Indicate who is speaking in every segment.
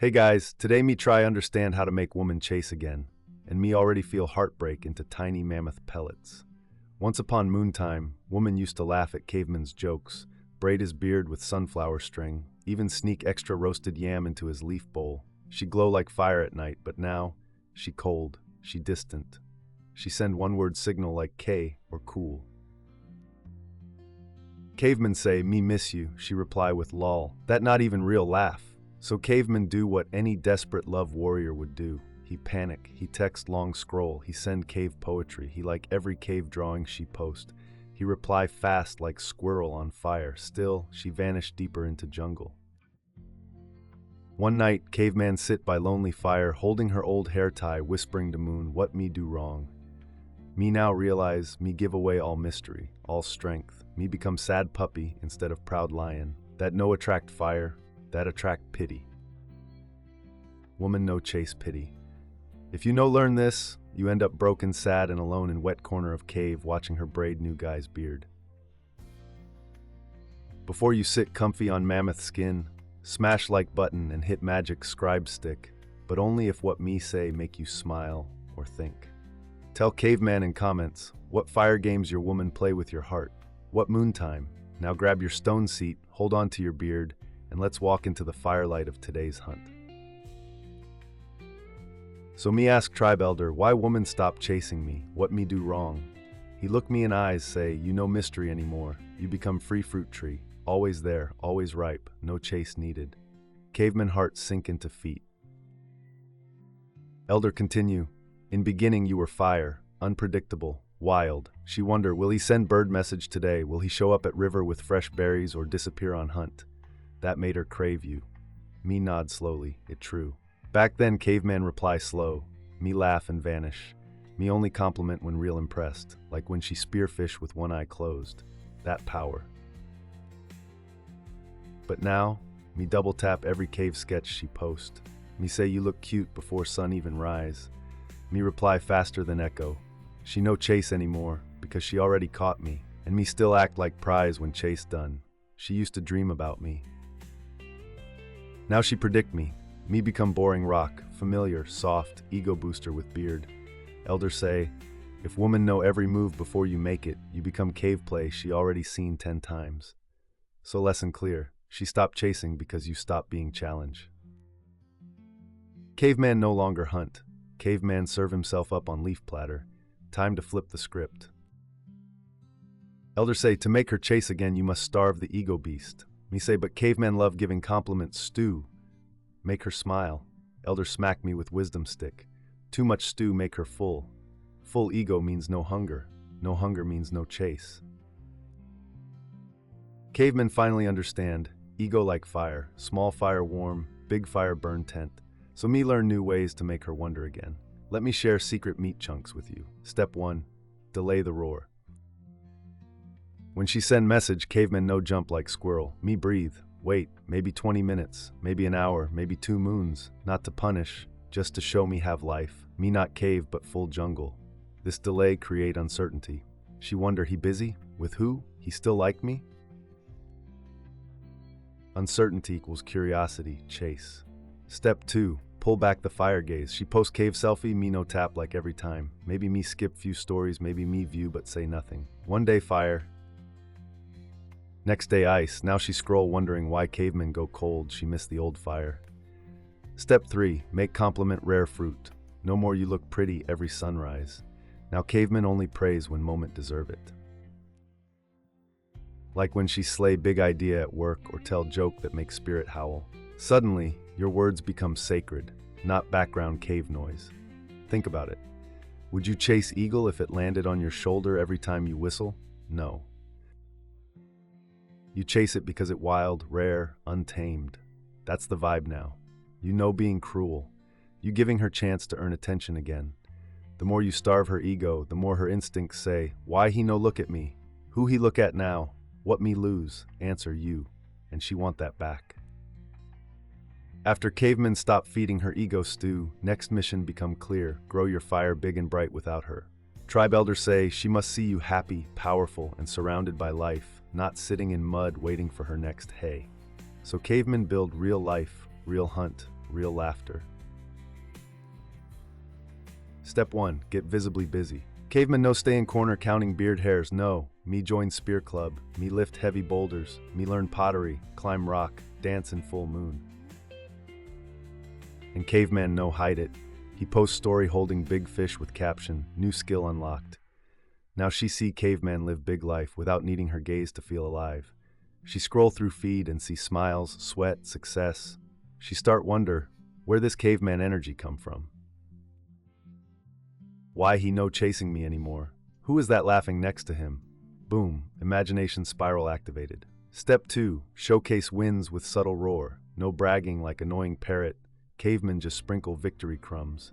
Speaker 1: Hey guys, today me try understand how to make woman chase again, and me already feel heartbreak into tiny mammoth pellets. Once upon moontime, woman used to laugh at caveman's jokes, braid his beard with sunflower string, even sneak extra roasted yam into his leaf bowl. She glow like fire at night, but now, she cold, she distant. She send one-word signal like K or cool. Caveman say, me miss you, she reply with lol. That not even real laugh. So caveman do what any desperate love warrior would do. He panic, he text long scroll, he send cave poetry, he like every cave drawing she post. He reply fast like squirrel on fire, still she vanished deeper into jungle. One night, caveman sit by lonely fire, holding her old hair tie, whispering to moon, what me do wrong? Me now realize, me give away all mystery, all strength. Me become sad puppy instead of proud lion. That no attract fire, that attract pity. Woman no chase pity. If you no learn this, you end up broken, sad, and alone in wet corner of cave watching her braid new guy's beard. Before you sit comfy on mammoth skin, smash like button and hit magic scribe stick, but only if what me say make you smile or think. Tell caveman in comments, what fire games your woman play with your heart? What moontime? Now grab your stone seat, hold on to your beard, and let's walk into the firelight of today's hunt. So me ask tribe elder, why woman stop chasing me? What me do wrong? He look me in eyes, say, you no mystery anymore. You become free fruit tree, always there, always ripe, no chase needed. Caveman heart sink into feet. Elder continue, in beginning you were fire, unpredictable, wild. She wonder, will he send bird message today? Will he show up at river with fresh berries or disappear on hunt? That made her crave you. Me nod slowly, it true. Back then caveman reply slow. Me laugh and vanish. Me only compliment when real impressed, like when she spearfish with one eye closed. That power. But now, me double tap every cave sketch she post. Me say you look cute before sun even rise. Me reply faster than echo. She no chase anymore, because she already caught me, and me still act like prize when chase done. She used to dream about me. Now she predict me. Me become boring rock, familiar, soft, ego booster with beard. Elders say, if woman know every move before you make it, you become cave play she already seen 10 times. So lesson clear, she stopped chasing because you stopped being challenged. Caveman no longer hunt. Caveman serve himself up on leaf platter. Time to flip the script. Elders say, to make her chase again you must starve the ego beast. Me say, but caveman love giving compliments stew. Make her smile. Elder smack me with wisdom stick. Too much stew make her full. Full ego means no hunger. No hunger means no chase. Cavemen finally understand. Ego like fire. Small fire warm, big fire burn tent. So me learn new ways to make her wonder again. Let me share secret meat chunks with you. Step 1. Delay the roar. When she send message, caveman no jump like squirrel. Me breathe. Wait, maybe 20 minutes, maybe an hour, maybe 2 moons. Not to punish, just to show me have life. Me not cave but full jungle. This delay create uncertainty. She wonder, he busy? With who? He still like me? Uncertainty equals curiosity, chase. Step 2. Pull back the fire gaze. She post cave selfie, me no tap like every time. Maybe me skip few stories, maybe me view but say nothing. One day fire. Next day ice. Now she scroll wondering why cavemen go cold. She missed the old fire. Step 3. Make compliment rare fruit. No more you look pretty every sunrise. Now cavemen only praise when moment deserve it. Like when she slay big idea at work or tell joke that makes spirit howl. Suddenly, your words become sacred, not background cave noise. Think about it. Would you chase eagle if it landed on your shoulder every time you whistle? No. You chase it because it wild, rare, untamed. That's the vibe now. You know being cruel. You giving her chance to earn attention again. The more you starve her ego, the more her instincts say, why he no look at me? Who he look at now? What me lose? Answer you. And she want that back. After cavemen stop feeding her ego stew, next mission become clear. Grow your fire big and bright without her. Tribe elders say she must see you happy, powerful, and surrounded by life, not sitting in mud waiting for her next hay. So cavemen build real life, real hunt, real laughter. Step 1. Get visibly busy. Caveman no stay in corner counting beard hairs, no. Me join spear club, me lift heavy boulders, me learn pottery, climb rock, dance in full moon. And Caveman no hide it. He posts story holding big fish with caption, new skill unlocked. Now she see Caveman live big life without needing her gaze to feel alive. She scroll through feed and see smiles, sweat, success. She start wonder, where this Caveman energy come from? Why he no chasing me anymore? Who is that laughing next to him? Boom, imagination spiral activated. Step 2, showcase wins with subtle roar. No bragging like annoying parrot. Cavemen just sprinkle victory crumbs.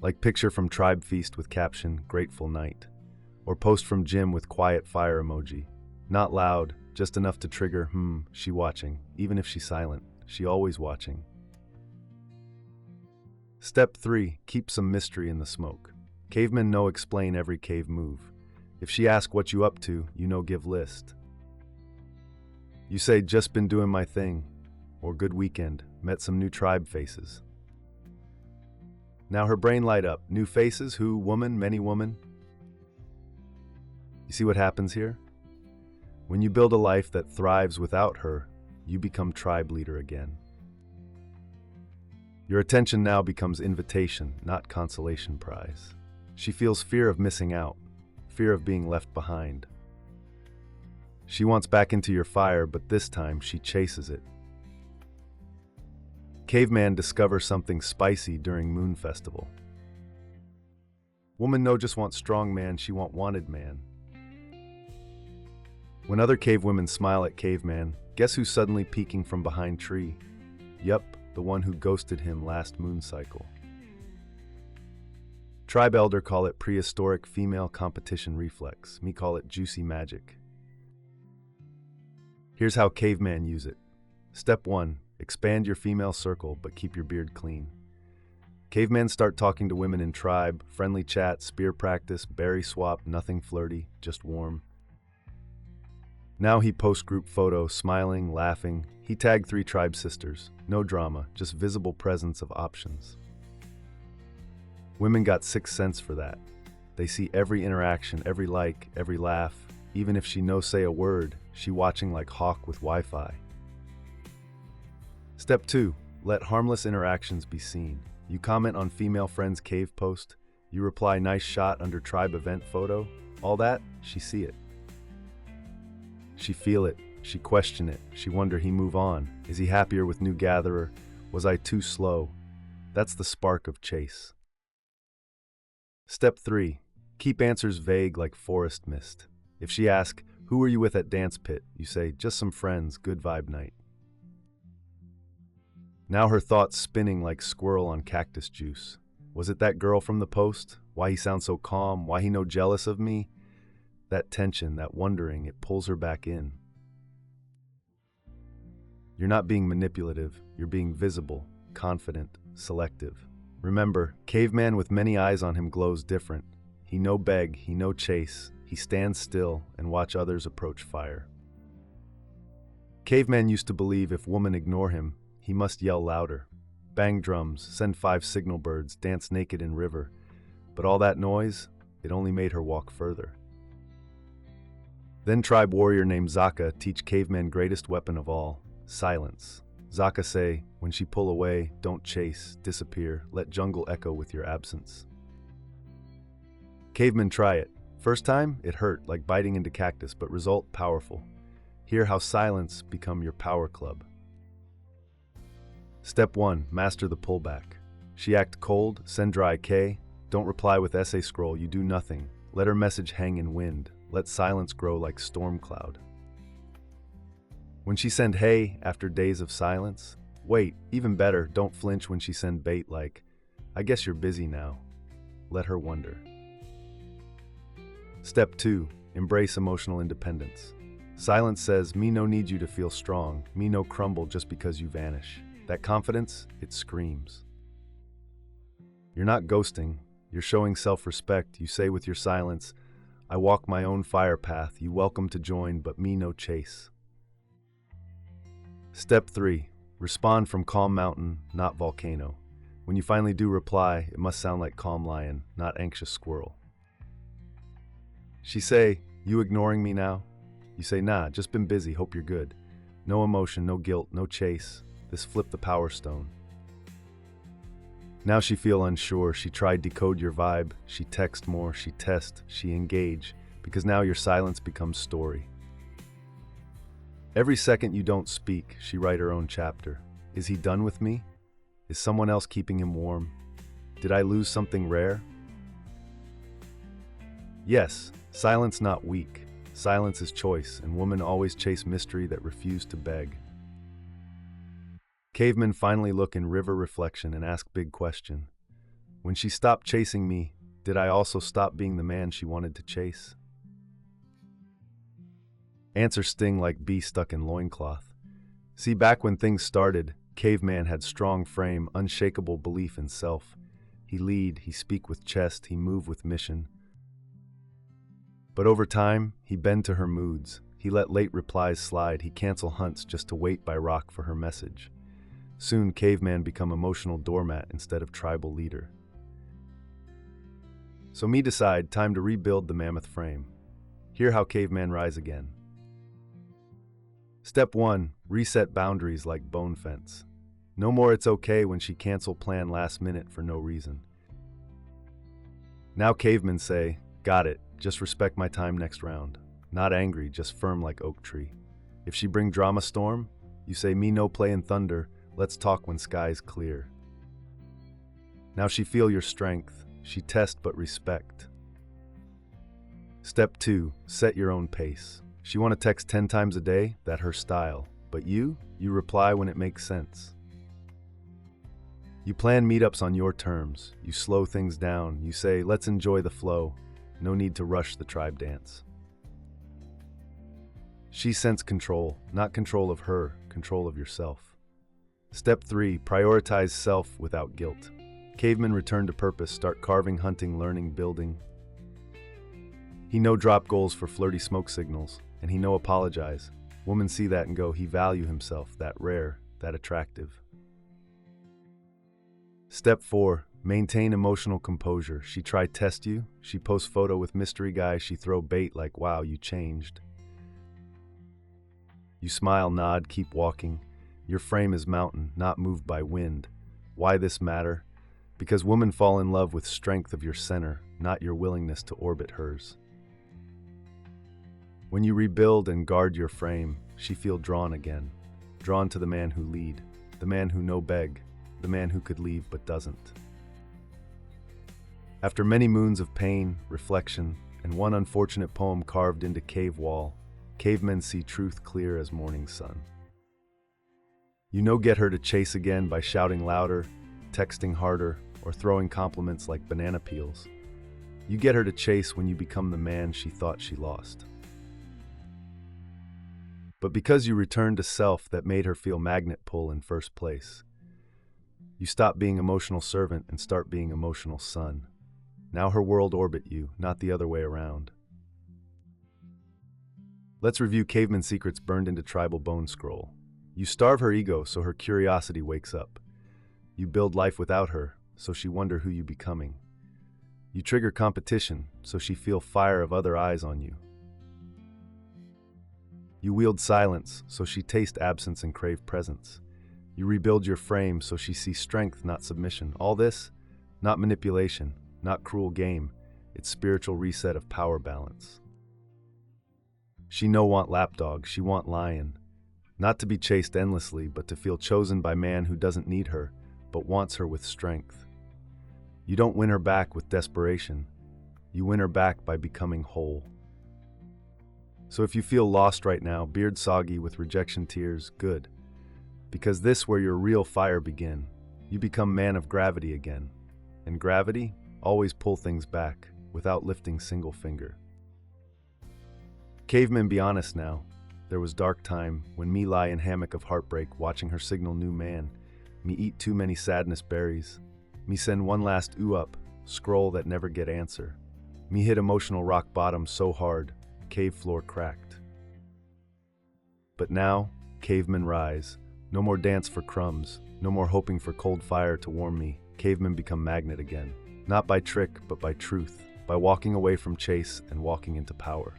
Speaker 1: Like picture from tribe feast with caption, grateful night. Or post from gym with quiet fire emoji. Not loud, just enough to trigger, she watching. Even if she's silent, she always watching. Step 3, keep some mystery in the smoke. Cavemen no explain every cave move. If she ask what you up to, you no give list. You say, just been doing my thing. Or good weekend, met some new tribe faces. Now her brain light up. New faces, who, woman, many woman. You see what happens here? When you build a life that thrives without her, you become tribe leader again. Your attention now becomes invitation, not consolation prize. She feels fear of missing out, fear of being left behind. She wants back into your fire, but this time she chases it. Caveman discovers something spicy during Moon Festival. Woman no just want strong man, she want wanted man. When other cave women smile at Caveman, guess who's suddenly peeking from behind tree? Yup, the one who ghosted him last moon cycle. Tribe elder call it prehistoric female competition reflex. Me call it juicy magic. Here's how Caveman use it. Step 1. Expand your female circle, but keep your beard clean. Cavemen start talking to women in tribe, friendly chat, spear practice, berry swap, nothing flirty, just warm. Now he posts group photo, smiling, laughing. He tagged 3 tribe sisters. No drama, just visible presence of options. Women got 6th sense for that. They see every interaction, every like, every laugh. Even if she no say a word, she watching like hawk with Wi-Fi. Step 2. Let harmless interactions be seen. You comment on female friend's cave post. You reply nice shot under tribe event photo. All that, she see it. She feel it, she question it, she wonder he move on. Is he happier with new gatherer? Was I too slow? That's the spark of chase. Step 3. Keep answers vague like forest mist. If she asks, who were you with at dance pit? You say, just some friends, good vibe night. Now her thoughts spinning like squirrel on cactus juice. Was it that girl from the post? Why he sound so calm? Why he no jealous of me? That tension, that wondering, it pulls her back in. You're not being manipulative, you're being visible, confident, selective. Remember, Caveman with many eyes on him glows different. He no beg, he no chase, he stands still and watch others approach fire. Caveman used to believe if women ignore him, he must yell louder. Bang drums, send 5 signal birds, dance naked in river. But all that noise, it only made her walk further. Then tribe warrior named Zaka teach Caveman greatest weapon of all, silence. Zaka say, when she pull away, don't chase, disappear, let jungle echo with your absence. Caveman try it. First time, it hurt like biting into cactus, but result powerful. Hear how silence become your power club. Step 1, master the pullback. She act cold, send dry K, don't reply with essay scroll, you do nothing. Let her message hang in wind. Let silence grow like storm cloud. When she send hey after days of silence, wait, even better, don't flinch when she send bait like, I guess you're busy now. Let her wonder. Step 2, embrace emotional independence. Silence says, me no need you to feel strong, me no crumble just because you vanish. That confidence, it screams. You're not ghosting, you're showing self-respect. You say with your silence, I walk my own fire path, you welcome to join, but me no chase. Step 3. Respond from calm mountain, not volcano. When you finally do reply, it must sound like calm lion, not anxious squirrel. She say, you ignoring me now? You say, nah, just been busy, hope you're good. No emotion, no guilt, no chase. This flip the power stone. Now she feel unsure, she tried decode your vibe, she text more, she test, she engage, because now your silence becomes story. Every second you don't speak, she write her own chapter. Is he done with me? Is someone else keeping him warm? Did I lose something rare? Yes, silence not weak. Silence is choice, and women always chase mystery that refuse to beg. Cavemen finally look in river reflection and ask big question. When she stopped chasing me, did I also stop being the man she wanted to chase? Answer sting like bee stuck in loincloth. See, back when things started, caveman had strong frame, unshakable belief in self. He lead, he speak with chest, he move with mission. But over time, he bend to her moods. He let late replies slide, he cancel hunts just to wait by rock for her message. Soon, caveman become emotional doormat instead of tribal leader. So me decide, time to rebuild the mammoth frame. Hear how caveman rise again. Step 1, reset boundaries like bone fence. No more it's okay when she cancel plan last minute for no reason. Now cavemen say, got it, just respect my time next round. Not angry, just firm like oak tree. If she bring drama storm, you say me no play in thunder, let's talk when skies clear. Now she feel your strength, she test but respect. Step 2, set your own pace. She want to text 10 times a day, that her style. But you reply when it makes sense. You plan meetups on your terms, you slow things down, you say, let's enjoy the flow, no need to rush the tribe dance. She sense control, not control of her, control of yourself. Step 3, prioritize self without guilt. Cavemen return to purpose, start carving, hunting, learning, building. He no drop goals for flirty smoke signals, and he no apologize. Women see that and go, he value himself, that rare, that attractive. Step 4, maintain emotional composure. She try test you, she post photo with mystery guy, she throw bait like, wow, you changed. You smile, nod, keep walking. Your frame is mountain, not moved by wind. Why this matter? Because women fall in love with strength of your center, not your willingness to orbit hers. When you rebuild and guard your frame, she feel drawn again. Drawn to the man who lead, the man who no beg, the man who could leave but doesn't. After many moons of pain, reflection, and one unfortunate poem carved into cave wall, cavemen see truth clear as morning sun. You no get her to chase again by shouting louder, texting harder, or throwing compliments like banana peels. You get her to chase when you become the man she thought she lost. But because you returned to self that made her feel magnet pull in first place, you stop being emotional servant and start being emotional son. Now her world orbit you, not the other way around. Let's review caveman secrets burned into tribal bone scroll. You starve her ego so her curiosity wakes up. You build life without her, so she wonder who you becoming. You trigger competition, so she feel fire of other eyes on you. You wield silence, so she taste absence and crave presence. You rebuild your frame, so she see strength, not submission. All this, not manipulation, not cruel game. It's spiritual reset of power balance. She no want lapdog, she want lion. Not to be chased endlessly, but to feel chosen by man who doesn't need her, but wants her with strength. You don't win her back with desperation. You win her back by becoming whole. So if you feel lost right now, beard soggy with rejection tears, good. Because this where your real fire begin. You become man of gravity again. And gravity always pull things back without lifting single finger. Cavemen, be honest now. There was dark time when me lie in hammock of heartbreak watching her signal new man. Me eat too many sadness berries. Me send one last ooh up, scroll that never get answer. Me hit emotional rock bottom so hard, cave floor cracked. But now, cavemen rise, No more dance for crumbs. No more hoping for cold fire to warm me. Cavemen become magnet again. Not by trick, but by truth. By walking away from chase and walking into power.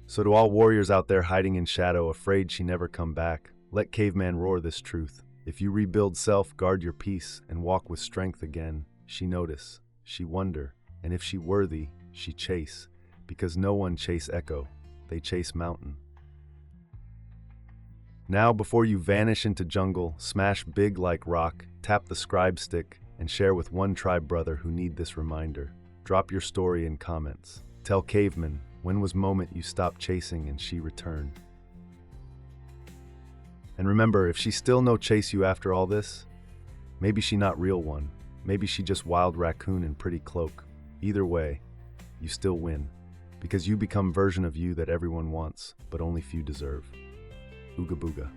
Speaker 1: So to all warriors out there hiding in shadow, afraid she never come back, let Caveman roar this truth. If you rebuild self, guard your peace, and walk with strength again, she notice, she wonder, and if she worthy, she chase. Because no one chase echo, they chase mountain. Now before you vanish into jungle, smash big like rock, tap the scribe stick, and share with one tribe brother who need this reminder. Drop your story in comments. Tell Caveman, when was moment you stopped chasing and she returned? And remember, if she still no chase you after all this, maybe she not real one. Maybe she just wild raccoon in pretty cloak. Either way, you still win. Because you become version of you that everyone wants, but only few deserve. Ooga booga.